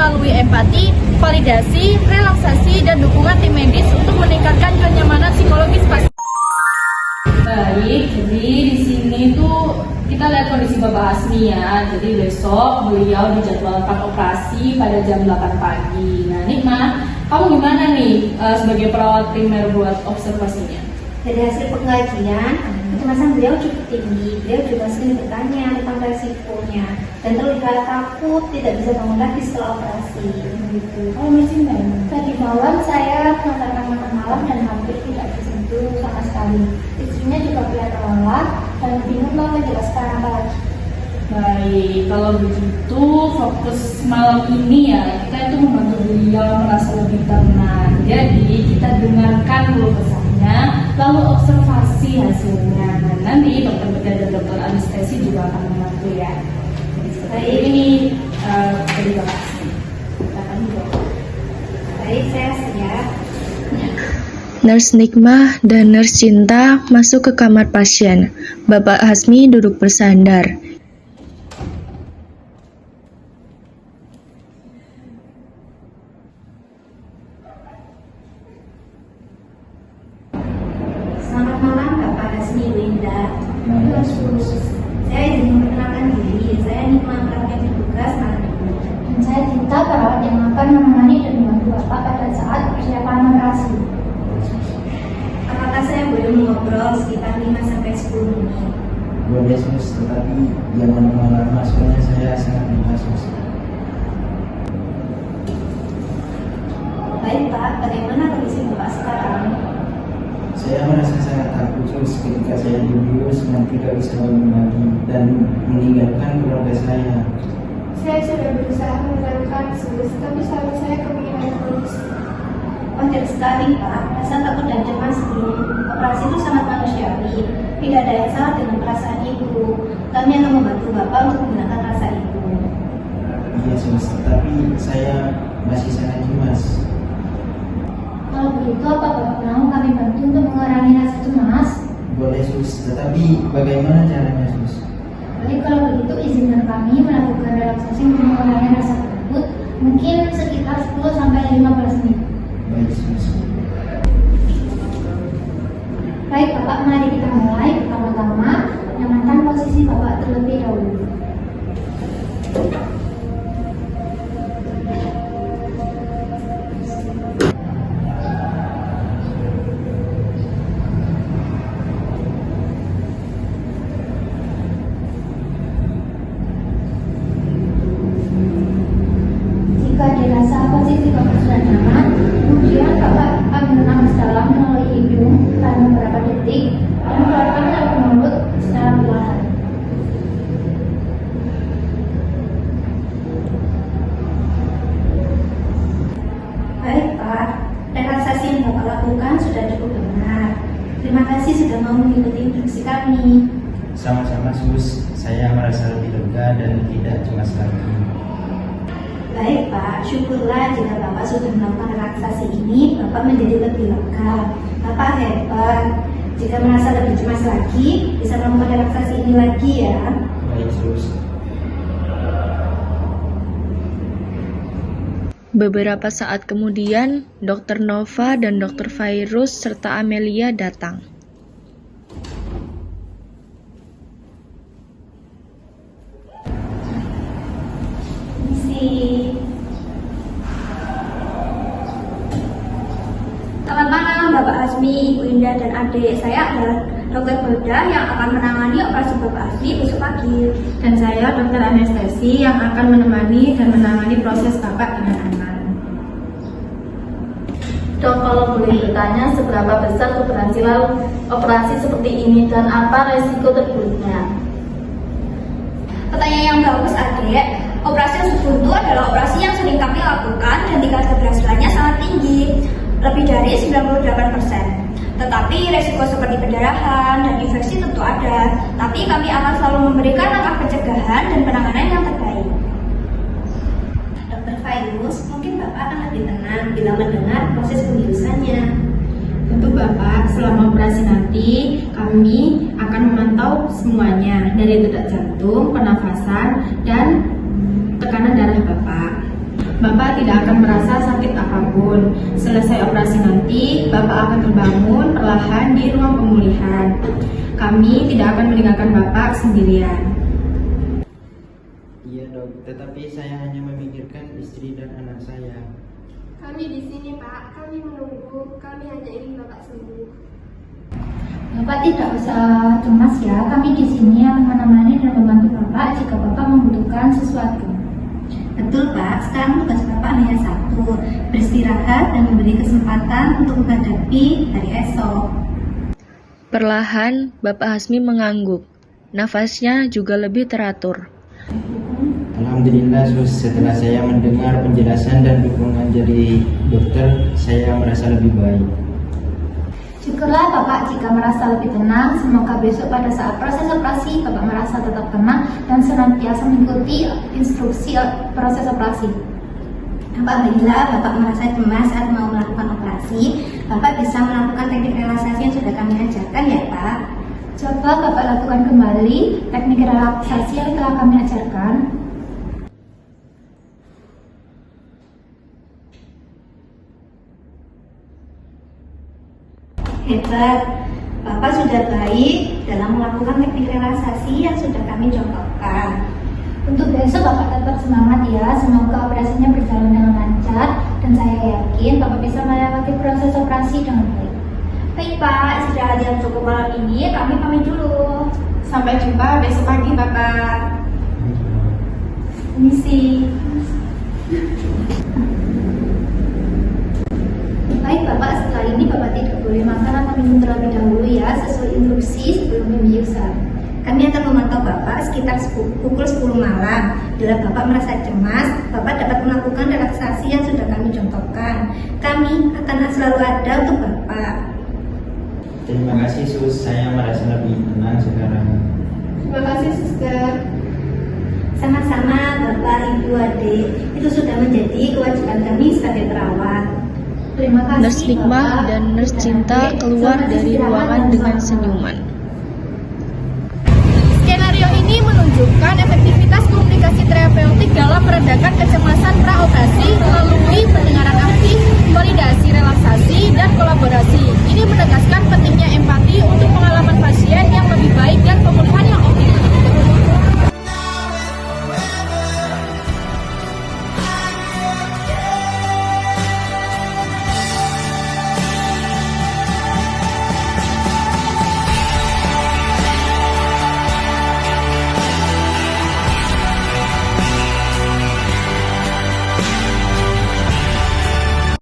melalui empati, validasi, relaksasi, dan dukungan tim medis untuk meningkatkan kenyamanan psikologis pasien. Baik, jadi di sini tuh kita lihat kondisi Bapak Hasmi ya. Jadi besok beliau dijadwalkan operasi pada jam 8 pagi. Nah, Nikma, kamu gimana nih sebagai perawat primer buat observasinya? Dari hasil pengajian, kecemasan beliau cukup tinggi. Beliau juga sering bertanya tentang resikonya dan terlihat takut tidak bisa bangun lagi setelah operasi. Begitu. Oh, mesin tadi malam saya mengantarkan makan malam dan hampir tidak disentuh sama sekali. Istrinya juga kelihatan lelah dan bingung mau menjelaskan apa lagi. Baik, kalau begitu fokus malam ini ya kita itu membantu beliau merasa lebih tenang. Jadi kita dengarkan dulu pesannya, lalu observasi hasilnya. Dan nanti dokter bedah dan dokter anestesi juga akan membantu ya. Jadi seperti ini dari Bapak Hasmi. Silakan dok. Baik, saya siap. Nurse Nikmah dan Nurse Cinta masuk ke kamar pasien. Bapak Hasmi duduk bersandar. Selamat malam Bapak Hasmi Linda. Saya izin memperkenalkan diri. Saya Nikmah, perawat yang bertugas malam ini. Dan saya Cinta, perawat yang akan menemani dan membantu Bapak pada saat persiapan operasi. Apakah saya boleh mengobrol sekitar 5-10 menit? Boleh sus, tetapi jangan lama-lama soalnya saya sangat lelah sus. Baik Pak, bagaimana kondisi Bapak sekarang? Saya merasa sangat takut sus ketika saya dibius dan tidak bisa bangun lagi dan meninggalkan keluarga saya. Saya sudah berusaha menenangkan sus, tapi suami saya kepinginan terus. Wajar sekali Pak, rasa takut dan cemas sebelum operasi itu sangat manusiawi. Tidak ada yang salah dengan perasaan Ibu. Kami akan membantu Bapak untuk menggunakan rasa Ibu. Iya sus, tetapi saya masih sangat cemas. Kalau begitu, apa Bapak mau kami bantu untuk mengurangi rasa cemas? Boleh sus, tetapi bagaimana caranya sus? Baik, kalau begitu izinkan kami melakukan relaksasi untuk mengurangi rasa takut, mungkin sekitar 10-15 menit. Baik sus. Baik Bapak, mari kita mulai. Pertama-tama, nyamankan posisi Bapak terlebih dahulu. Jika dirasa posisi Bapak sudah nyaman, kemudian Bapak ambil nafas dalam melalui hidung selama beberapa detik dan keluarkan dari mulut secara perlahan. Baik Pak, relaksasi yang Bapak lakukan sudah cukup benar. Terima kasih sudah mau mengikuti instruksi kami. Sama-sama sus, saya merasa lebih lega dan tidak cemas lagi. Baik Pak, syukurlah jika Bapak sudah melakukan relaksasi ini, Bapak menjadi lebih lega. Bapak hebat. Jika merasa lebih cemas lagi, bisa melakukan relaksasi ini lagi ya. Baik sus. Beberapa saat kemudian, Dr. Nova dan Dr. Fairuz serta Amelia datang. Selamat malam Bapak Hasmi, Ibu Indah dan adik. Saya adalah Dokter Bedah yang akan menangani operasi Bapak Hasmi besok pagi. Dan saya dokter anestesi yang akan menemani dan menangani proses Bapak dengan aman. Dok, kalau boleh bertanya, seberapa besar keberhasilan operasi seperti ini dan apa resiko terburuknya? Pertanyaan yang bagus adik. Operasi usus buntu adalah operasi yang sering kami lakukan dan tingkat keberhasilannya sangat tinggi, lebih dari 98%. Tetapi resiko seperti pendarahan dan infeksi tentu ada. Tapi kami akan selalu memberikan langkah pencegahan dan penanganan yang terbaik. Dokter Fairuz, mungkin Bapak akan lebih tenang bila mendengar proses pembiusannya. Tentu Bapak, selama operasi nanti kami akan memantau semuanya dari detak jantung, pernafasan, dan tekanan darah Bapak. Bapak tidak akan merasa sakit apapun. Selesai operasi nanti, Bapak akan terbangun perlahan di ruang pemulihan. Kami tidak akan meninggalkan Bapak sendirian. Iya dok, tetapi saya hanya memikirkan istri dan anak saya. Kami di sini, Pak. Kami menunggu. Kami hanya ingin Bapak sembuh. Bapak tidak usah cemas ya. Kami di sini akan menemani dan membantu Bapak jika Bapak membutuhkan sesuatu. Betul Pak, sekarang tugas Bapak hanya satu, beristirahat dan memberi kesempatan untuk menghadapi hari esok. Perlahan, Bapak Hasmi mengangguk. Nafasnya juga lebih teratur. Alhamdulillah Sus, setelah saya mendengar penjelasan dan dukungan dari dokter, saya merasa lebih baik. Syukurlah Bapak jika merasa lebih tenang. Semoga besok pada saat proses operasi Bapak merasa tetap tenang dan senantiasa mengikuti instruksi proses operasi. Apabila Bapak merasa cemas saat mau melakukan operasi, Bapak bisa melakukan teknik relaksasi yang sudah kami ajarkan ya Pak. Coba Bapak lakukan kembali teknik relaksasi yang telah kami ajarkan. Hebat, Bapak sudah baik dalam melakukan teknik relaksasi yang sudah kami contohkan. Untuk besok Bapak tetap semangat ya. Semoga operasinya berjalan dengan lancar dan saya yakin Bapak bisa melewati proses operasi dengan baik. Baik Pak, istirahat yang cukup malam ini kami pamit dulu. Sampai jumpa besok pagi, Bapak. Misi. Baik Bapak, setelah ini Bapak tidak boleh makan atau minum terlebih dahulu ya, sesuai instruksi sebelum pembiusan. Kami akan memantau Bapak sekitar pukul 10 malam. Bila Bapak merasa cemas, Bapak dapat melakukan relaksasi yang sudah kami contohkan. Kami akan selalu ada untuk Bapak. Terima kasih Sus, saya merasa lebih tenang sekarang. Terima kasih, Suster. Sama-sama Bapak, Ibu, Adik. Itu sudah menjadi kewajiban kami sebagai perawat. Terima kasih Nurse Nikmah Bapak dan Nurse Cinta keluar dari ruangan dengan senyuman. Skenario ini menunjukkan efektivitas komunikasi terapeutik dalam meredakan kecemasan praoperasi melalui pendengaran aktif, validasi relaksasi, dan kolaborasi. Ini menegaskan pentingnya empati untuk pengalaman pasien